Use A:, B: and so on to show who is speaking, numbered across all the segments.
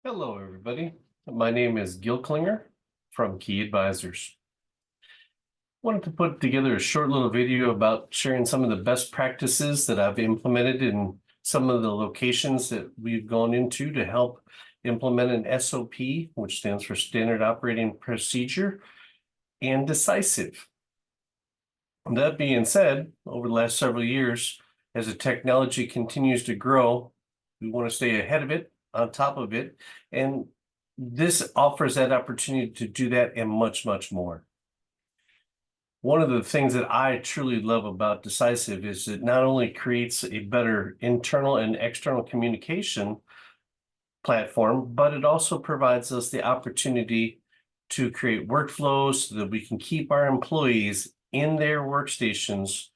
A: Hello, everybody. My name is GIll Klinger from Key Advisors. Wanted to put together a short little video about sharing some of the best practices that I've implemented in some of the locations that we've gone into to help implement an SOP, which stands for Standard Operating Procedure, and Decisiv. That being said, over the last several years, as the technology continues to grow, we want to stay ahead of it, on top of it, and this offers that opportunity to do that and much, much more. One of the things that I truly love about Decisiv is it not only creates a better internal and external communication platform, but it also provides us the opportunity to create workflows so that we can keep our employees in their workstations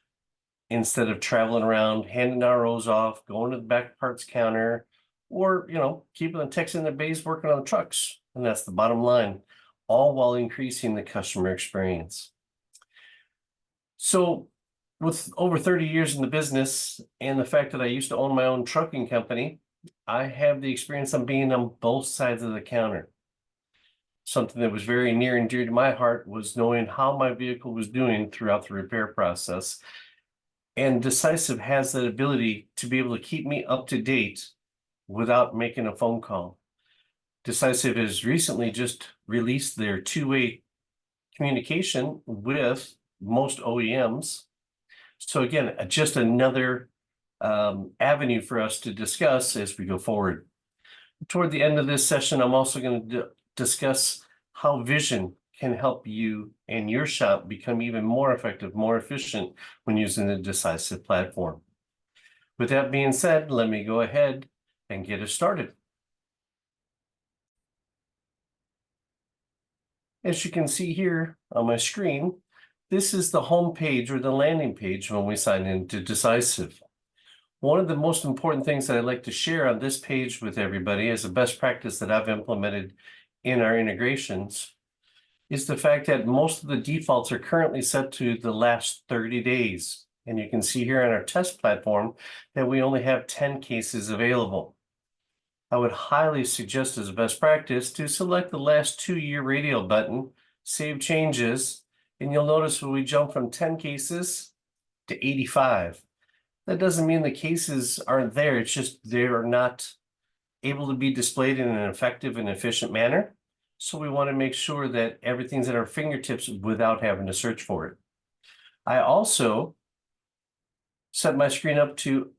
A: instead of traveling around, handing ROs off, going to the back parts counter, or, keeping the techs in their bays working on the trucks. And that's the bottom line, all while increasing the customer experience. So with over 30 years in the business and the fact that I used to own my own trucking company, I have the experience of being on both sides of the counter. Something that was very near and dear to my heart was knowing how my vehicle was doing throughout the repair process. And Decisiv has that ability to be able to keep me up to date without making a phone call. Decisiv has recently just released their two-way communication with most OEMs. So again, just another avenue for us to discuss as we go forward. Toward the end of this session, I'm also going to discuss how vision can help you and your shop become even more effective, more efficient when using the Decisiv platform. With that being said, let me go ahead and get us started. As you can see here on my screen, this is the home page or the landing page when we sign into Decisiv. One of the most important things that I'd like to share on this page with everybody as a best practice that I've implemented in our integrations is the fact that most of the defaults are currently set to the last 30 days. And you can see here on our test platform that we only have 10 cases available. I would highly suggest as a best practice to select the last 2-year radial button, save changes, and you'll notice when we jump from 10 cases to 85. That doesn't mean the cases aren't there, it's just they're not able to be displayed in an effective and efficient manner. So we want to make sure that everything's at our fingertips without having to search for it. I also set my screen up to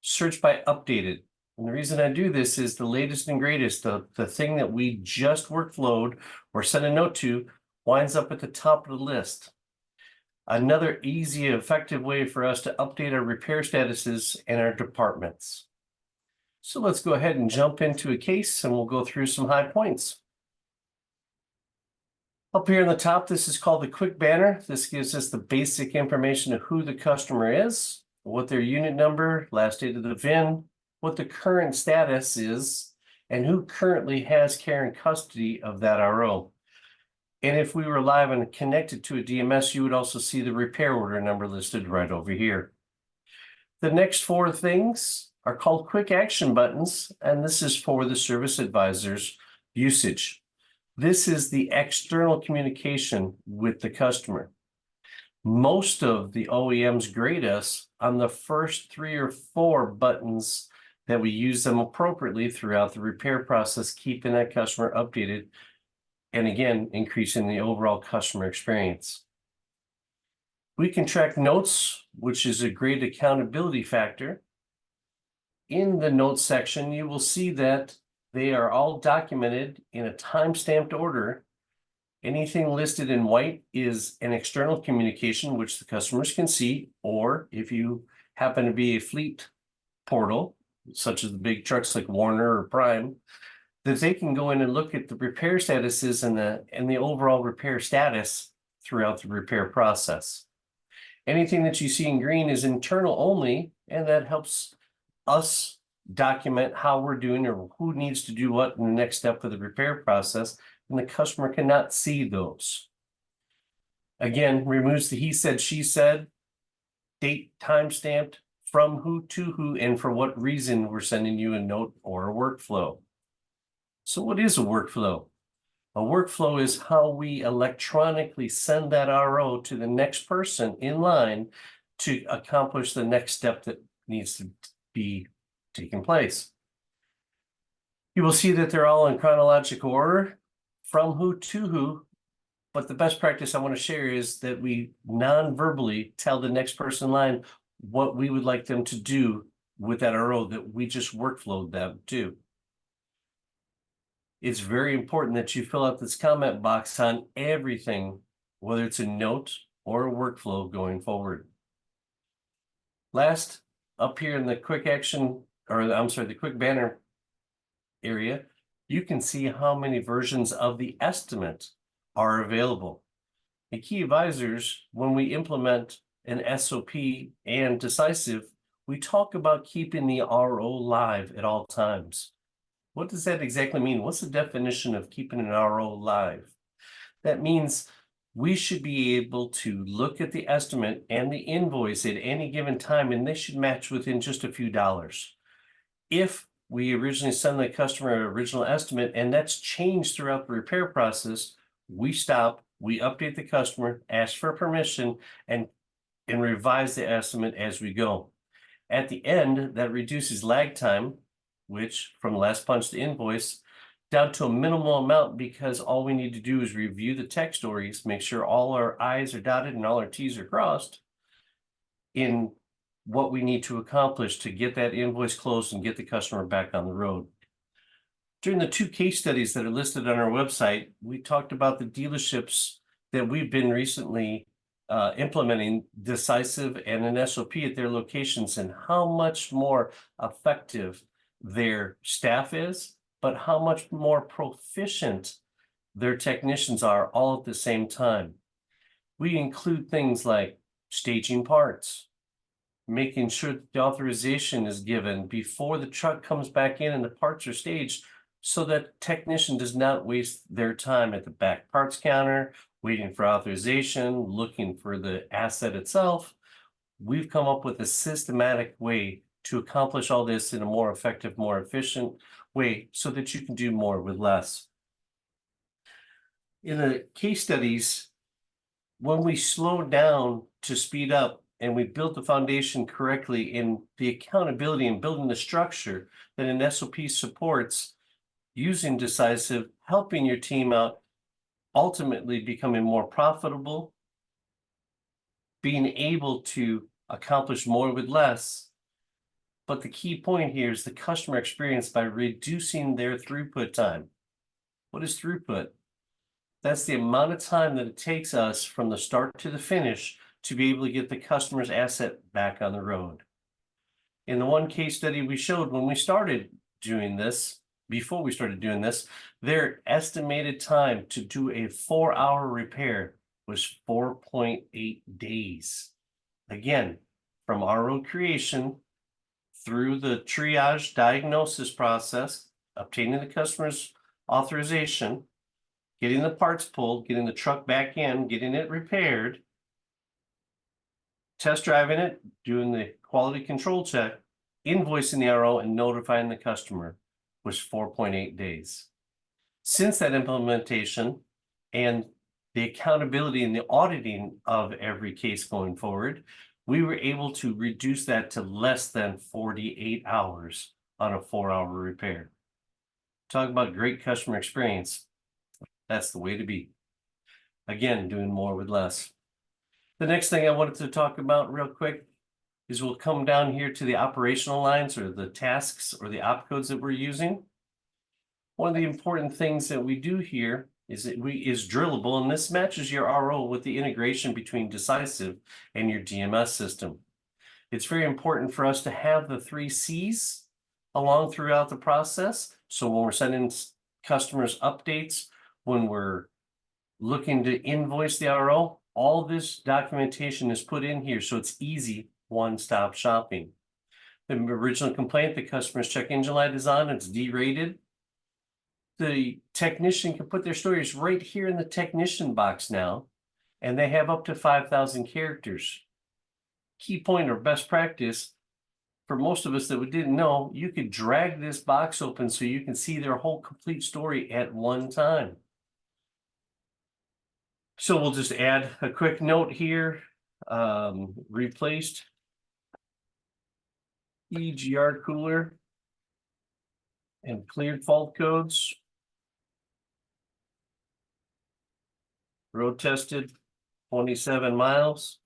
A: search by updated. And the reason I do this is the latest and greatest, the thing that we just workflowed or sent a note to winds up at the top of the list. Another easy, effective way for us to update our repair statuses and our departments. So let's go ahead and jump into a case and we'll go through some high points. Up here in the top, this is called the quick banner. This gives us the basic information of who the customer is, what their unit number, last date of the VIN, what the current status is, and who currently has care and custody of that RO. And if we were live and connected to a DMS, you would also see the repair order number listed right over here. The next 4 things are called quick action buttons, and this is for the service advisor's usage. This is the external communication with the customer. Most of the OEMs grade us on the first 3 or 4 buttons that we use them appropriately throughout the repair process, keeping that customer updated, and again, increasing the overall customer experience. We can track notes, which is a great accountability factor. In the notes section, you will see that they are all documented in a time-stamped order. Anything listed in white is an external communication which the customers can see, or if you happen to be a fleet portal, such as the big trucks like Warner or Prime, that they can go in and look at the repair statuses and the overall repair status throughout the repair process. Anything that you see in green is internal only, and that helps us document how we're doing or who needs to do what in the next step of the repair process, and the customer cannot see those. Again, removes the he said, she said, date, time stamped, from who to who, and for what reason we're sending you a note or a workflow. So what is a workflow? A workflow is how we electronically send that RO to the next person in line to accomplish the next step that needs to be taking place. You will see that they're all in chronological order, from who to who, but the best practice I want to share is that we non-verbally tell the next person in line what we would like them to do with that RO that we just workflowed them to. It's very important that you fill out this comment box on everything, whether it's a note or a workflow going forward. Last, up here in the quick action, or I'm sorry, the quick banner area, you can see how many versions of the estimate are available. The key advisors, when we implement an SOP and Decisiv, we talk about keeping the RO live at all times. What does that exactly mean? What's the definition of keeping an RO live? That means we should be able to look at the estimate and the invoice at any given time, and they should match within just a few dollars. If we originally send the customer an original estimate and that's changed throughout the repair process, we stop, we update the customer, ask for permission, and revise the estimate as we go. At the end, that reduces lag time, which from last punch to invoice, down to a minimal amount, because all we need to do is review the tech stories, make sure all our I's are dotted and all our T's are crossed in what we need to accomplish to get that invoice closed and get the customer back on the road. During the 2 case studies that are listed on our website, we talked about the dealerships that we've been recently implementing Decisiv and an SOP at their locations, and how much more effective their staff is, but how much more proficient their technicians are all at the same time. We include things like staging parts, making sure that the authorization is given before the truck comes back in and the parts are staged, so that technician does not waste their time at the back parts counter, waiting for authorization, looking for the asset itself. We've come up with a systematic way to accomplish all this in a more effective, more efficient way, so that you can do more with less. In the case studies, when we slow down to speed up and we build the foundation correctly in the accountability and building the structure that an SOP supports, using Decisiv, helping your team out, ultimately becoming more profitable, being able to accomplish more with less. But the key point here is the customer experience by reducing their throughput time. What is throughput? That's the amount of time that it takes us from the start to the finish to be able to get the customer's asset back on the road. In the one case study we showed when we started doing this, before we started doing this, their estimated time to do a 4-hour repair was 4.8 days. Again, from RO creation through the triage diagnosis process, obtaining the customer's authorization, getting the parts pulled, getting the truck back in, getting it repaired, test driving it, doing the quality control check, invoicing the RO, and notifying the customer was 4.8 days. Since that implementation and the accountability and the auditing of every case going forward, we were able to reduce that to less than 48 hours on a 4-hour repair. Talk about great customer experience. That's the way to be. Again, doing more with less. The next thing I wanted to talk about real quick is we'll come down here to the operational lines, or the tasks or the opcodes that we're using. One of the important things that we do here is drillable, and this matches your RO with the integration between Decisiv and your DMS system. It's very important for us to have the 3 C's along throughout the process. So when we're sending customers updates, when we're looking to invoice the RO, all this documentation is put in here, so it's easy one-stop shopping. The original complaint, the customer's check engine light is on, it's derated. The technician can put their stories right here in the technician box now, and they have up to 5,000 characters. Key point or best practice, for most of us that we didn't know, you could drag this box open so you can see their whole complete story at one time. So we'll just add a quick note here, replaced EGR cooler and cleared fault codes. Road tested 27 miles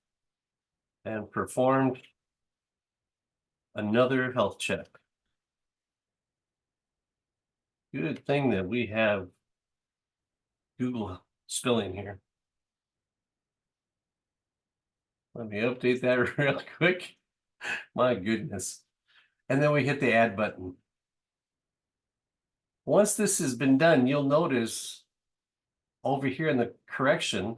A: and performed another health check. Good thing that we have Google spelling here. Let me update that real quick. My goodness. And then we hit the add button. Once this has been done, you'll notice over here in the correction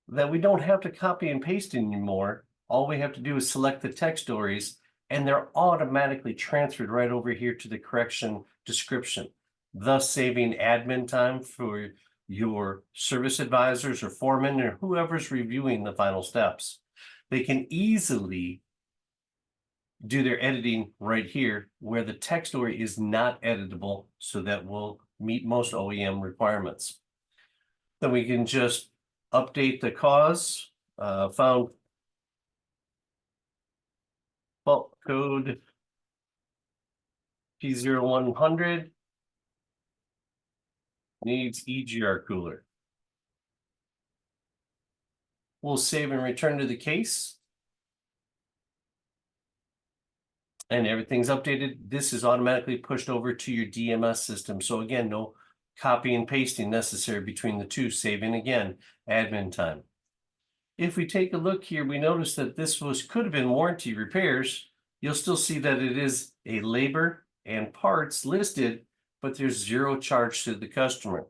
A: that we don't have to copy and paste anymore. All we have to do is select the text stories and they're automatically transferred right over here to the correction description, thus saving admin time for your service advisors or foremen or whoever's reviewing the final steps. They can easily do their editing right here where the text story is not editable, so that will meet most OEM requirements. Then we can just update the cause, found fault code P0100 needs EGR cooler. We'll save and return to the case. And everything's updated. This is automatically pushed over to your DMS system. So again, no copy and pasting necessary between the two, saving again admin time. If we take a look here, we notice that this could have been warranty repairs. You'll still see that it is a labor and parts listed, but there's zero charge to the customer.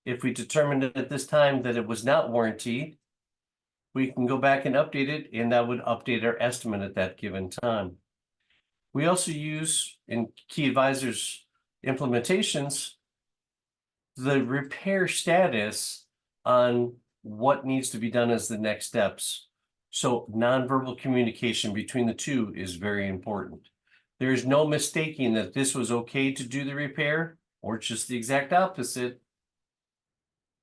A: If we determined at this time that it was not warranty, we can go back and update it, and that would update our estimate at that given time. We also use in Key Advisors implementations the repair status on what needs to be done as the next steps. So nonverbal communication between the two is very important. There is no mistaking that this was okay to do the repair, or just the exact opposite.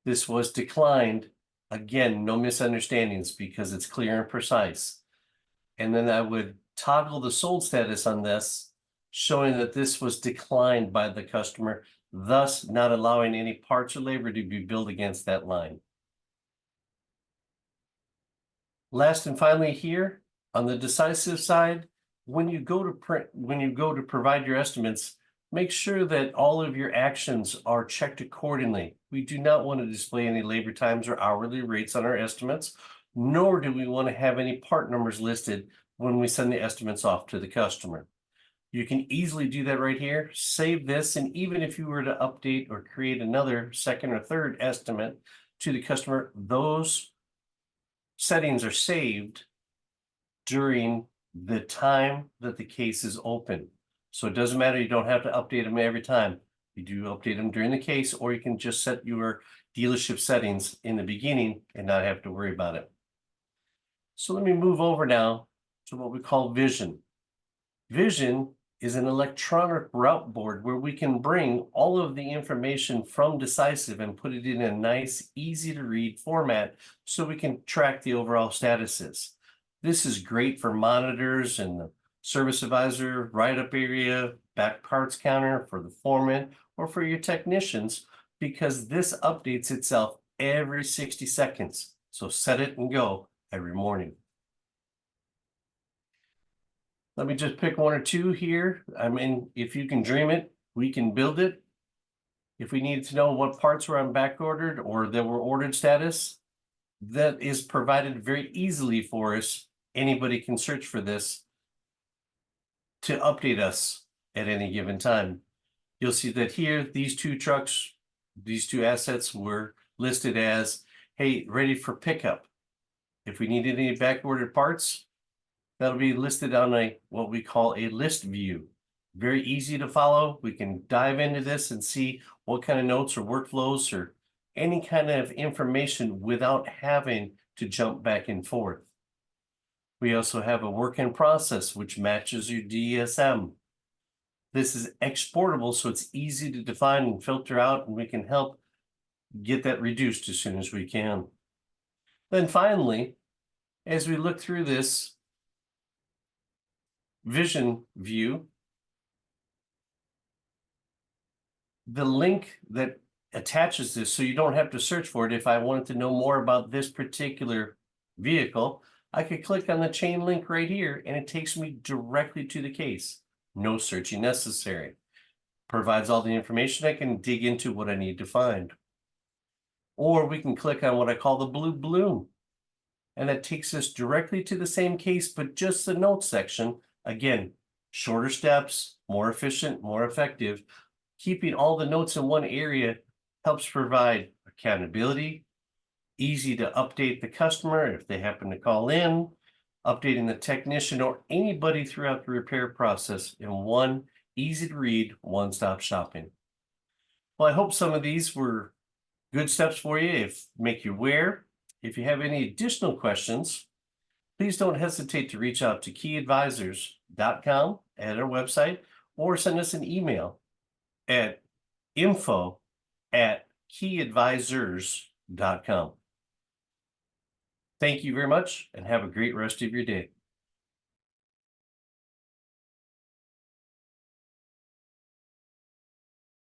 A: This was declined. Again, no misunderstandings because it's clear and precise. And then I would toggle the sold status on this, showing that this was declined by the customer, thus not allowing any parts or labor to be billed against that line. Last and finally here, on the Decisiv side, when you go to provide your estimates, make sure that all of your actions are checked accordingly. We do not want to display any labor times or hourly rates on our estimates, nor do we want to have any part numbers listed when we send the estimates off to the customer. You can easily do that right here, save this, and even if you were to update or create another second or third estimate to the customer, those settings are saved during the time that the case is open. So it doesn't matter, you don't have to update them every time. You do update them during the case, or you can just set your dealership settings in the beginning and not have to worry about it. So let me move over now to what we call Vision. Vision is an electronic route board where we can bring all of the information from Decisiv and put it in a nice, easy to read format so we can track the overall statuses. This is great for monitors and the service advisor, write-up area, back parts counter for the foreman, or for your technicians, because this updates itself every 60 seconds. So set it and go every morning. Let me just pick one or two here. I mean, if you can dream it, we can build it. If we needed to know what parts were on back ordered or that were ordered status, that is provided very easily for us. Anybody can search for this to update us at any given time. You'll see that here, these two trucks, these two assets were listed as, hey, ready for pickup. If we needed any back ordered parts, that'll be listed on what we call a list view. Very easy to follow. We can dive into this and see what kind of notes or workflows or any kind of information without having to jump back and forth. We also have a work in process, which matches your DSM. This is exportable, so it's easy to define and filter out, and we can help get that reduced as soon as we can. Then finally, as we look through this vision view, the link that attaches this, so you don't have to search for it. If I wanted to know more about this particular vehicle, I could click on the chain link right here and it takes me directly to the case. No searching necessary. Provides all the information. I can dig into what I need to find. Or we can click on what I call the blue balloon. And that takes us directly to the same case, but just the notes section. Again, shorter steps, more efficient, more effective. Keeping all the notes in one area helps provide accountability, easy to update the customer if they happen to call in, updating the technician or anybody throughout the repair process in one easy to read, one-stop shopping. Well, I hope some of these were good steps for you, if make you aware. If you have any additional questions, please don't hesitate to reach out to keyadvisors.com at our website or send us an email at info@keyadvisors.com. Thank you very much and have a great rest of your day.